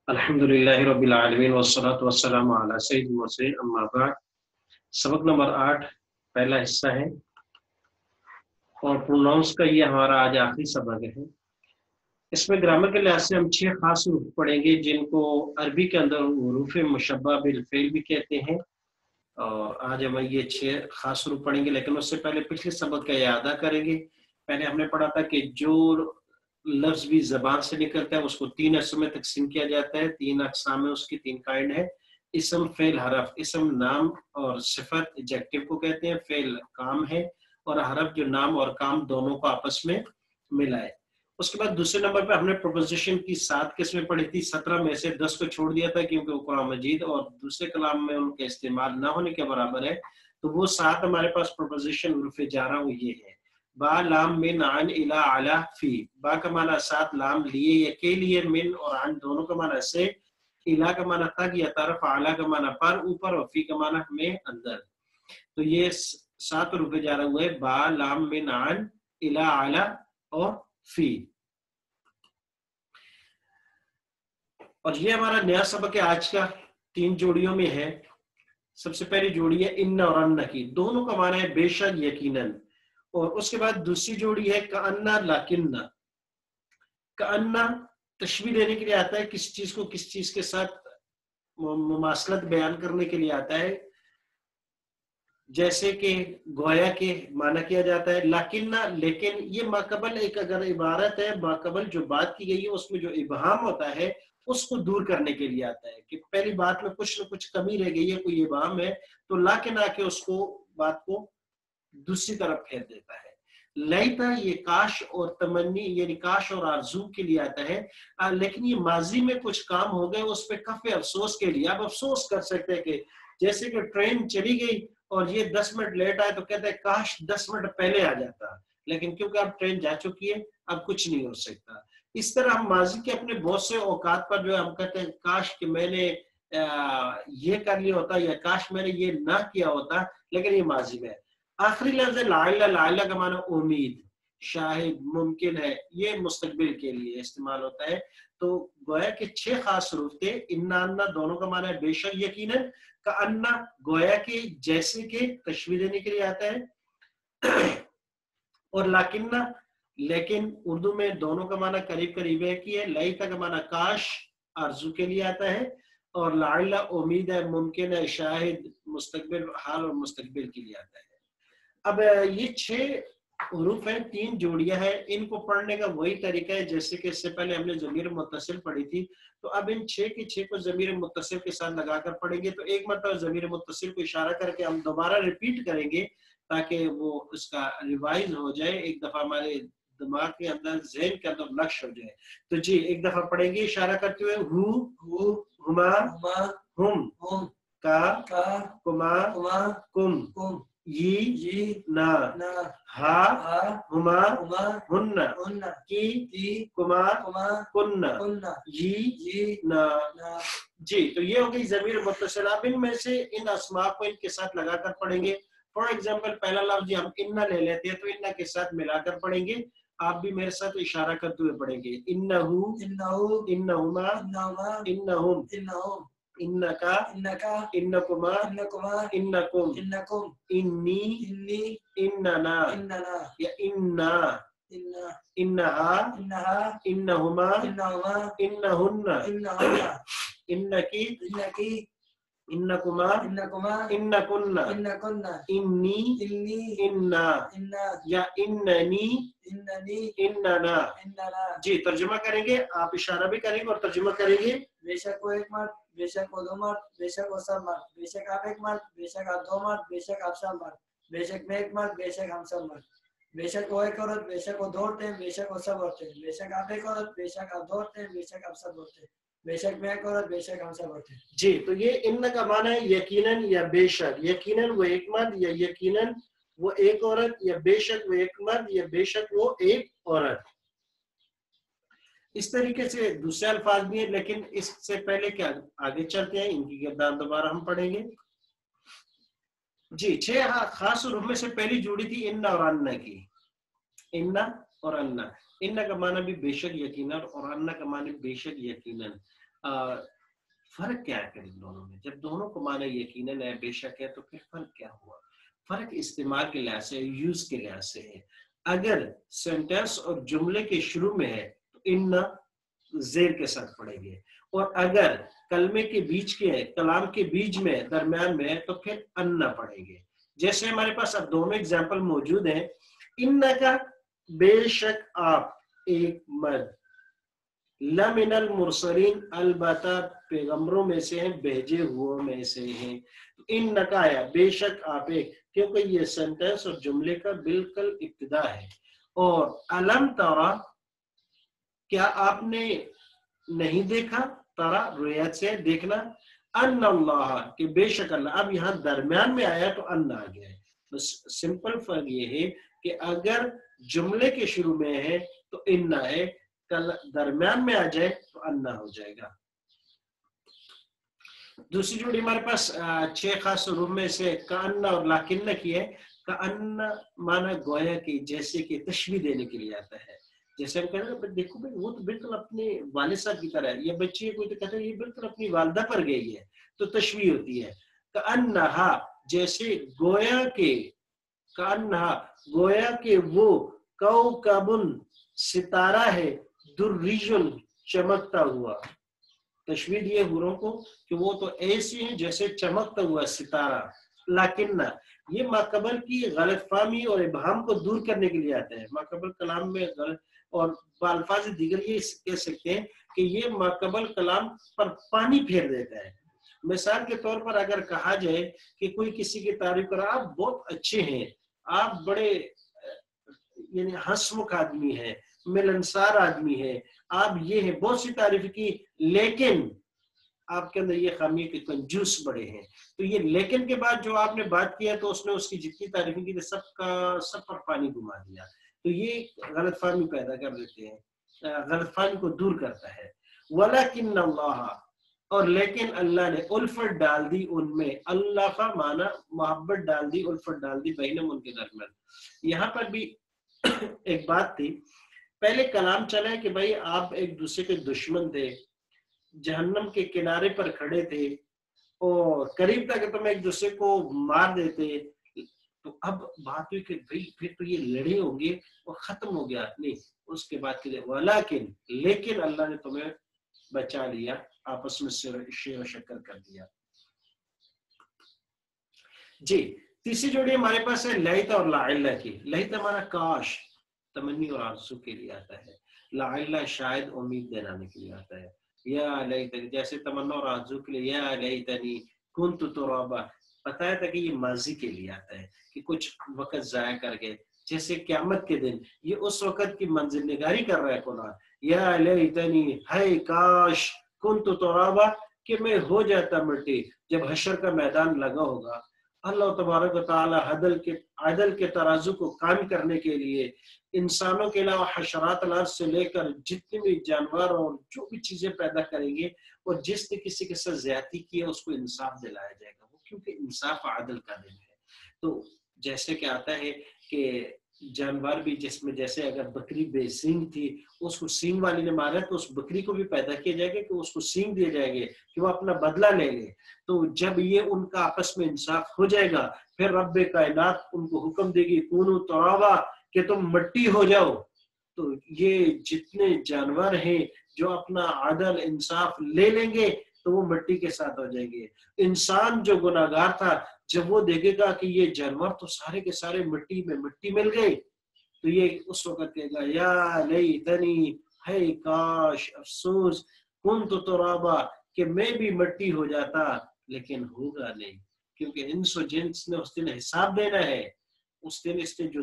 अल्हम्दुलिल्लाहि रब्बिल आलमीन वस्सलातु वस्सलामु अला सय्यिदिल मुरसलीन अम्मा बाद। सबक नंबर 8 पहला हिस्सा है और प्रोनाउंस का ये हमारा आज आखिरी सबक है। इसमें ग्रामर के लिहाज से हम 6 खास रूप पढ़ेंगे जिनको अरबी के अंदर हुरूफ मुशब्बा बिल फेल भी कहते हैं। और आज हम ये 6 खास रूप पढ़ेंगे, लेकिन उससे पहले पिछले सबक का यादा करेंगे। पहले हमने पढ़ा था कि जो लफ्ज भी जबान से निकलता है उसको 3 हिस्सों में तकसीम किया जाता है। 3 अक़साम है उसकी, 3 काइंड है। इसम, फेल, हरफ। इसम नाम और सिफत एडजेक्टिव को कहते हैं। फेल काम है और हरफ जो नाम और काम दोनों को आपस में मिलाए। उसके बाद दूसरे नंबर पे हमने प्रोपोजिशन की 7 किस्में पढ़ी थी। 17 में से 10 को छोड़ दिया था क्योंकि वो कुरान मजीद और दूसरे कलाम में उनका इस्तेमाल ना होने के बराबर है। तो वो 7 हमारे पास प्रोपोजिशन उर्फ जारा वो ये है। बा, लाम, मिन, आन, इला, अला, फी। बा का माना साथ, लाम लिए या के लिए, मिन और आन दोनों का माना से, इला का माना तक या तरफ, आला का माना पर, ऊपर, और फी का माना में, अंदर। तो ये 7 रूपे जा रहा हुआ है। बा, लाम, मिन, आन, इला, अला और फी। और ये हमारा नया सबक है आज का, 3 जोड़ियों में है। सबसे पहली जोड़ी है इन्ना और अन्ना की, दोनों का माना है बेशक, यकीनन। और उसके बाद दूसरी जोड़ी है कअन्ना, लाकिन्ना। कअन्ना तशबीह देने के लिए आता है, किस चीज को किस चीज के साथ मुमासलत बयान करने के लिए आता है। जैसे कि गोया के माना किया जाता है। लाकिन्ना, लेकिन ये माकबल एक अगर इबारत है, माकबल जो बात की गई है उसमें जो इबहाम होता है उसको दूर करने के लिए आता है कि पहली बात में कुछ न कुछ कमी रह गई है, कोई इबहाम है, तो लाकिन आके उसको बात को दूसरी तरफ फेर देता है। लैता ये काश और तमन्नी यानी काश और आरजू के लिए आता है। लेकिन ये माजी में कुछ काम हो गए उस पर कफे अफसोस के लिए। आप अफसोस कर सकते हैं कि जैसे कि ट्रेन चली गई और ये 10 मिनट लेट आए तो कहते हैं काश 10 मिनट पहले आ जाता, लेकिन क्योंकि अब ट्रेन जा चुकी है अब कुछ नहीं हो सकता। इस तरह हम माजी के अपने बहुत से औकात पर जो है हम कहते हैं काश कि मैंने ये कर लिया होता या काश मैंने ये ना किया होता, लेकिन ये माजी में है। आखिरी लफ्ज लाइला, लाइला का माना उम्मीद, शायद, मुमकिन है, ये मुस्तकबिल के लिए इस्तेमाल होता है। तो गोया के 6 खास रूप थे। इन्ना, अन्ना दोनों का माना है बेशक, यकीनन। का अन्ना गोया के जैसे के तशबीह देने के लिए आता है। और लाकिन्ना, लेकिन उर्दू में दोनों का माना करीब करीब है कि है। लैता का माना काश, आरजू के लिए आता है। और लाइला उम्मीद है, मुमकिन है, शाहिद, मुस्तकबिल, हाल और मुस्तकबिल के लिए आता है। अब ये 6 हरूफ हैं, 3 जोड़ियां हैं। इनको पढ़ने का वही तरीका है जैसे कि इससे पहले हमने ज़मीर मुत्तसिल पढ़ी थी। तो अब इन 6 के 6 को ज़मीर मुत्तसिल के साथ लगाकर पढ़ेंगे। तो एक मतलब ज़मीर मुत्तसिल को इशारा करके हम दोबारा रिपीट करेंगे ताकि वो उसका रिवाइज हो जाए, एक दफा हमारे दिमाग के अंदर, ज़हन के अंदर नक्श हो जाए। तो जी एक दफा पढ़ेंगे इशारा करते हुए। हु, हुमा, हुम, का, कुमा, कुम, यी, ना, हा, हुमा, हुन्ना, की, कुमा, कुन्ना, यी, ना। जी तो ये हो गई ज़मीर मुत्तसिल। अब इनमें से इन अस्मा को इनके साथ लगाकर पढ़ेंगे। फॉर एग्जाम्पल पहला लफ्ज हम इन्ना ले लेते हैं तो इन्ना के साथ मिलाकर पढ़ेंगे। आप भी मेरे साथ इशारा करते हुए पढ़ेंगे। इन्नहु, इन्नहुमा, इन्नहुम, इन्नका, इन्नकुमा, इन्नकुम, इन्नी, इन्नना या इन्ना, इन्नहा, इन्नहुमा, इन्नहुन्ना, इन्नकी, इन्नकुमा, इन्नकुन्ना, इन्नी, इन्ना या इन्ननी, इन्नना। जी तर्जुमा करेंगे, आप इशारा भी करेंगे और तर्जुमा करेंगे। बेशक वो एक मर्द, बेशक वो 2 मर्द, बेशक वो सब मर्द, बेशक आप एक मर्द, बेशक आप 2 मर्द, बेशक आप सब मर्द, बेशक मैं एक मर्द, बेशक हम सब मर्द, बेशक वो एक औरत, बेशक वो 2 औरतें, बेशक वो सब औरतें, बेशक आप एक औरत, बेशक आप 2 औरतें, बेशक आप सब औरतें, बेशक मैं एक औरत, बेशक हम सब औरतें। जी तो ये इन्न का माना है यकीनन या बेशक। यकीनन वो एक मर्द या यकीनन वो एक औरत या बेशक वो एक मर्द या बेशक वो एक औरत। इस तरीके से दूसरे अल्फाज भी है, लेकिन इससे पहले क्या आगे चलते हैं, इनकी किरदार दोबारा हम पढ़ेंगे। जी 6 खास रूप में से पहली जोड़ी थी इन्ना और अन्ना की। इन्ना और अन्ना, इन्ना का माना भी बेशक यकीनन और अन्ना का माना बेशक यकीनन। فرق کیا ہے ان دونوں میں؟ جب دونوں کو معنی یقیناً ہے، بے شک ہے، تو پھر فرق کیا ہوا؟ فرق استعمال کے لحاظ سے، یوز کے لحاظ سے ہے۔ اگر سینٹینس اور جملے کے شروع میں ہے تو ان زیر کے ساتھ پڑھیں گے، اور اگر کلمے کے بیچ کے کلام کے بیچ میں درمیان میں ہے تو پھر ان پڑھیں گے۔ جیسے ہمارے پاس اب دونوں اگزامپل موجود ہیں، ان کا بے شک آپ ایک مرد، لمن المرسلین البتہ پیغمبروں میں سے ہیں، بھیجے ہوئے میں سے ہیں۔ ان کا آیا بے شک آپ ایک، کیونکہ یہ سینٹینس اور جملے کا بالکل ابتدا ہے۔ اور علم ترا، کیا آپ نے نہیں دیکھا، ترا رویت سے دیکھنا، ان اللہ، کہ بے شک اللہ، اب یہاں درمیان میں آیا تو ان آ گیا ہے۔ بس سمپل فرق یہ ہے کہ اگر جملے کے شروع میں ہے تو ان ہے، درمیان میں آ جائے تو ان ہو جائے گا۔ دوسری جوڑی ہمارے پاس 6 خاص حروف میں سے کأن اور لاکن کی ہے۔ کأن معنی گویا کہ، جیسے کہ تشبیہ دینے کے لیے آتا ہے۔ جیسے ہم کہتے ہیں دیکھو بھائی وہ تو بالکل اپنے والد صاحب کی طرح ہے، یہ بچی ہے کوئی تو کہتے ہیں یہ بالکل اپنی والدہ پر گئی ہے، تو تشبیہ ہوتی ہے۔ کأنہا، جیسے گویا کہ، کأنہا گویا کہ وہ، کوکبن ستارہ ہے، دریجن چمکتا ہوا۔ تشبیہ دیے حروف کو کہ وہ تو ایسی ہیں جیسے چمکتا ہوا ستارہ۔ لیکن یہ ماقبل کی غلط فہمی اور ابہام کو دور کرنے کے لیے آتا ہے۔ ماقبل کلام میں غلط، اور بالفاظ دیگر یہ کہہ سکتے ہیں کہ یہ ماقبل کلام پر پانی پھیر دیتا ہے۔ مثال کے طور پر اگر کہا جائے کہ کوئی کسی کی تعریف کرا، آپ بہت اچھے ہیں، آپ بڑے یعنی ہنسمکھ آدمی ہیں، ملنسار آدمی ہے، آپ یہ ہیں، بہت سی تعریف کی، لیکن آپ کے اندر یہ خامی کہ کنجوس بڑے ہیں۔ تو یہ لیکن کے بعد جو آپ نے بات کیا تو اس نے اس کی جتنی تعریفیں کی سب پر پانی گھما دیا، تو یہ غلط فہمی پیدا کر دیتے ہیں، غلط فہمی کو دور کرتا ہے۔ وَلَكِنَّ اللَّهَ، اور لیکن اللہ نے الفت ڈال دی ان میں، اللہ کا معنی محبت ڈال دی، الفت ڈال دی، بینم ان کے درمیان۔ یہاں پر بھی ایک بات تھی، پہلے کلام چلا ہے کہ بھائی آپ ایک دوسرے کے دشمن تھے، جہنم کے کنارے پر کھڑے تھے، اور قریب تھا کہ تم ایک دوسرے کو مار دیتے، تو اب بات ہوئی کہ بھائی پھر تو یہ لڑے ہوں گے اور ختم ہو گیا۔ نہیں، اس کے بعد کہ ولیکن، لیکن اللہ نے تمہیں بچا لیا، آپس میں شیر و شکر کر دیا۔ جی، تیسری جوڑی ہمارے پاس ہے لیت اور لعل کی۔ لیت ہمارا کاش، تمنی اور آرزو کے لیے آتا ہے۔ لعل شاید امید دلانے کے لیے آتا ہے۔ یا لیتنی، جیسے تمنا اور آرزو کے لیے یا لیتنی کنت ترابا، بتایا تھا کہ یہ ماضی کے لیے آتا ہے کہ کچھ وقت ضائع کر گئے، جیسے قیامت کے دن یہ اس وقت کی منزل نگاری کر رہا ہے قرآن۔ یا لیتنی، ہے کاش، کنت ترابا، کہ میں ہو جاتا مٹی جب حشر کا میدان لگا ہوگا۔ اللہ تبارک و تعالی عدل کے ترازو کو قائم کرنے کے لیے انسانوں کے علاوہ حشرات الارض سے لے کر جتنے بھی جانور اور جو بھی چیزیں پیدا کریں گے، اور جس نے کسی کے ساتھ زیادتی کی ہے اس کو انصاف دلایا جائے گا، وہ کیونکہ انصاف عدل کا دن ہے۔ تو جیسے کہ آتا ہے کہ جانور بھی، جس میں جیسے اگر بکری بے سینگ تھی، اس کو سینگ والی نے مارا تو اس بکری کو بھی پیدا کیا جائے گا کہ اس کو سینگ دیے جائے گے کہ وہ اپنا بدلہ لے لے۔ تو جب یہ ان کا آپس میں انصاف ہو جائے گا، پھر رب کائنات ان کو حکم دے گی کونو ترابا، کہ تم مٹی ہو جاؤ۔ تو یہ جتنے جانور ہیں جو اپنا عدل انصاف لے لیں گے تو وہ مٹی کے ساتھ ہو جائیں گے۔ انسان جو گناہگار تھا، جب وہ دیکھے گا کہ یہ جانور تو سارے کے سارے مٹی میں مٹی مل گئی، تو یہ اس وقت کہے گا یا لیتنی، ہے کاش، افسوس، کنت ترابا، کہ میں بھی مٹی ہو جاتا، لیکن ہوگا نہیں، کیونکہ انس و جنس نے اس دن حساب دینا ہے۔ اس دن اس نے جو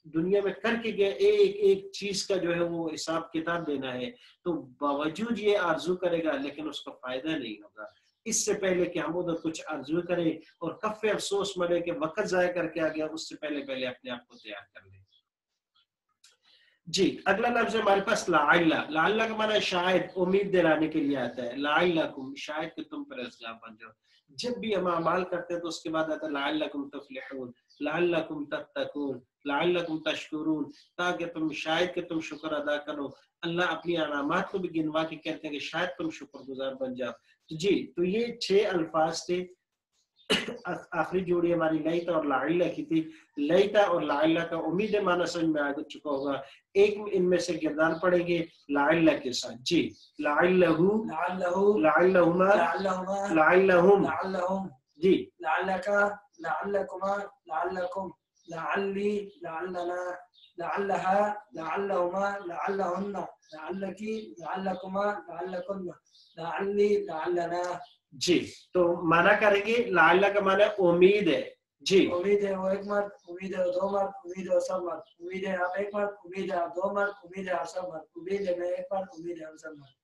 دنیا میں کر کے گیا ایک ایک چیز کا جو ہے وہ حساب کتاب دینا ہے، تو باوجود یہ آرزو کرے گا لیکن اس کا فائدہ نہیں ہوگا۔ اس سے پہلے کہ ہم ادھر کچھ آرزو کریں اور کف افسوس مرے کہ وقت ضائع کر کے آ گیا، اس سے پہلے اپنے آپ کو تیار کر لیں۔ جی، اگلا لفظ ہمارے پاس لعل۔ لعل کا معنی شاید، امید دلانے کے لیے آتا ہے۔ لعلکم، شاید کہ تم پرہیزگار بن جاؤ۔ جب بھی ہم اعمال کرتے ہیں تو اس کے بعد آتا ہے لعلکم تفلحون، لعلکم تتقون، लअल्लकुम तशकुरून, ताकि तुम शायद कि तुम शुक्र अदा करो। अल्लाह अपनी अनामात को भी गिनवा के कहते हैं कि शायद तुम शुक्रगुजार बन जाओ। जी, तो ये 6 अल्फाज थे। आखिरी जोड़ी हमारी लईता और लाइला की थी। लईता और लाइला का उम्मीद है माना समझ में आ चुका होगा। एक इनमें से गिरदान पढ़ेंगे लाइला के साथ। जी, लाइलहु, लअल्लहु, लाइलहुमा, लअल्लहुमा, लाइलहुम। लअल्लहुम, जी, लअल्लका, लअल्लकुमा, लअल्लकुम, लअल्ली, लअल्लना, लअल्लहा, लअल्लहुमा, लअल्लहुन्ना, लअल्लकी, लअल्लकुमा, लअल्लकुन्ना, लअल्ली, लअल्लना। जी, तो माना करेंगे। लाइला का माना उम्मीद है। जी, उम्मीद है वो एक मर्द, उम्मीद है वो दो मर्द, उम्मीद है वो सब मर्द, उम्मीद है आप एक मर्द, उम्मीद है आप दो मर्द, उम्मीद है आप सब मर्द, उम्मीद है मैं एक मर्द, उम्मीद है हम सब मर्द,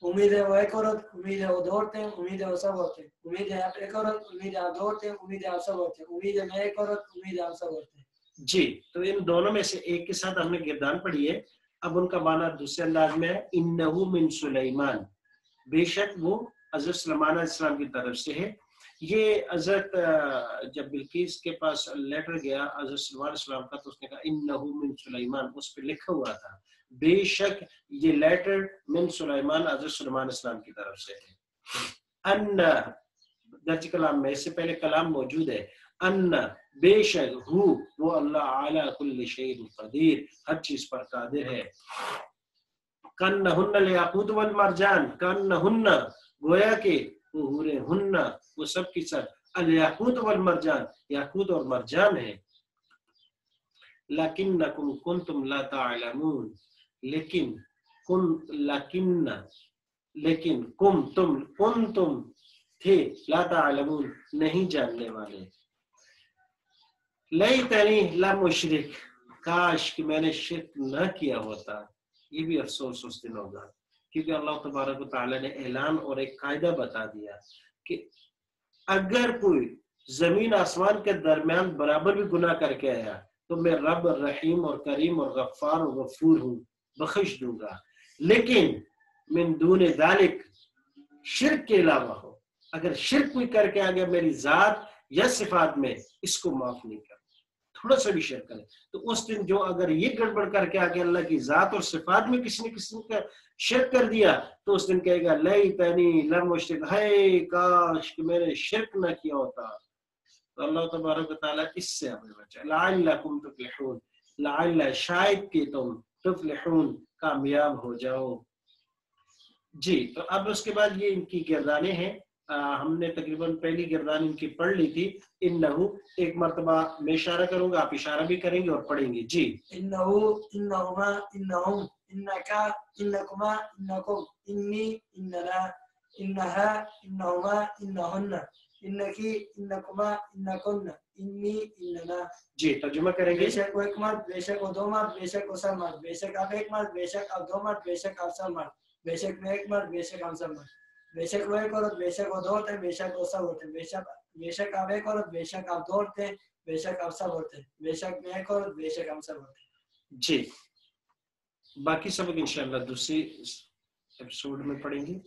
उम्मीद है वो एक औरत, उम्मीद है वो दो औरतें, उम्मीद है वो सब औरतें, उम्मीद है आप एक औरत, उम्मीद है आप दो औरतें, उम्मीद है आप सब औरतें, उम्मीद है मैं एक औरत, उम्मीद है आप सब औरतें। जी, तो इन दोनों में से एक के साथ हमने गिरदान पढ़ी है। अब उनका माना दूसरे अंदाज में है। इन्नहु मिन सुलेमान, बेशक वो हजरत सुलेमान अलैहिस्सलाम की तरफ से है। ये हजरत जब बिल्किस के पास लेटर गया हजरत सुलेमान अलैहिस्सलाम का, तो उसने कहा इन्नहु मिन सुलेमान, उस पे लिखा हुआ था बेशक ये लेटर मिन सुलेमान, हजरत सुलेमान अलैहिस्सलाम की तरफ से है। अन्ना दर्ज कलाम में, इससे पहले कलाम मौजूद है। अन्ना बेशक हु वो अल्लाह अला कुल्ली शैइन कदीर, हर चीज पर कादिर है। कन्नहुन्ना लियाकूत वल मरजान, कन्नहुन्ना गोया के वो हुरे हुन्ना वो सब की सब अल याकूत वल मरजान, याकूत और मरजान है। लकिन्नकुम कुंतुम ला तालमून, लेकिन लेकिन कुम तुम थे ला तालमून, नहीं जानने वाले। लैतनी ला मुशरिक, काश कि मैंने शिर्क न किया होता। ये भी अफसोस उस दिन होगा, क्योंकि अल्लाह तबारक व तआला ने ऐलान और एक कायदा बता दिया कि अगर कोई जमीन आसमान के दरमियान बराबर भी गुनाह करके आया तो मैं रब रहीम और करीम और गफ्फार और गफूर हूँ, बख्श दूंगा। लेकिन मिन दून जालिक, शिर्क के अलावा हो, अगर शिर्क कोई करके आ गया मेरी जात या सिफात में, इसको माफ नहीं कर, थोड़ा सा भी शिर्क करे तो उस दिन जो अगर ये गड़बड़ करके आ गया अल्लाह की जात और सिफात में किसी ने किसी का शिर्क कर दिया, तो उस दिन कहेगा लैतनी लम मुशरिक, है काश कि मैंने शिर्क ना किया होता। तो अल्लाह तबारक व तआला इससे हमें बचाए। लअल्लकुम तुफ्लिहून, लअल्ला शायद कि तुम तुफ्लिहून कामयाब हो जाओ। जी, तो अब उसके बाद ये इनकी गिरदाने हैं। हमने तकरीबन पहली गिरदान इनकी पढ़ ली थी। इन्नहु, एक मर्तबा मैं इशारा करूंगा, आप इशारा भी करेंगे और पढ़ेंगे। जी, इन्नहु, इन्नहुमा, इन्नहुम, इन्नका, इन्नकुमा, इन्नकुम, इन्नी, इन्नना, इन्नहा, इन्नहुमा, इन्नहुन्ना, इन्नकी, इन्नकुमा, इन्नकुन्ना, इन्नी, इन्नना। जी, तर्जुमा करेंगे। बेशक वो एक मर्द, बेशक वो दो मर्द, बेशक वो सब मर्द, बेशक आप एक मर्द, बेशक आप दो मर्द, बेशक आप सब मर्द, बेशक मैं एक मर्द, बेशक हम सब मर्द, बेशक वो एक औरत, बेशक वो दो औरतें, बेशक वो सब औरतें, बेशक आप एक औरत, बेशक आप दो औरतें, बेशक आप सब औरतें, बेशक मैं एक औरत, बेशक हम सब औरतें। जी, बाकी सबक इंशाअल्लाह दूसरी एपिसोड में पढ़ेंगे।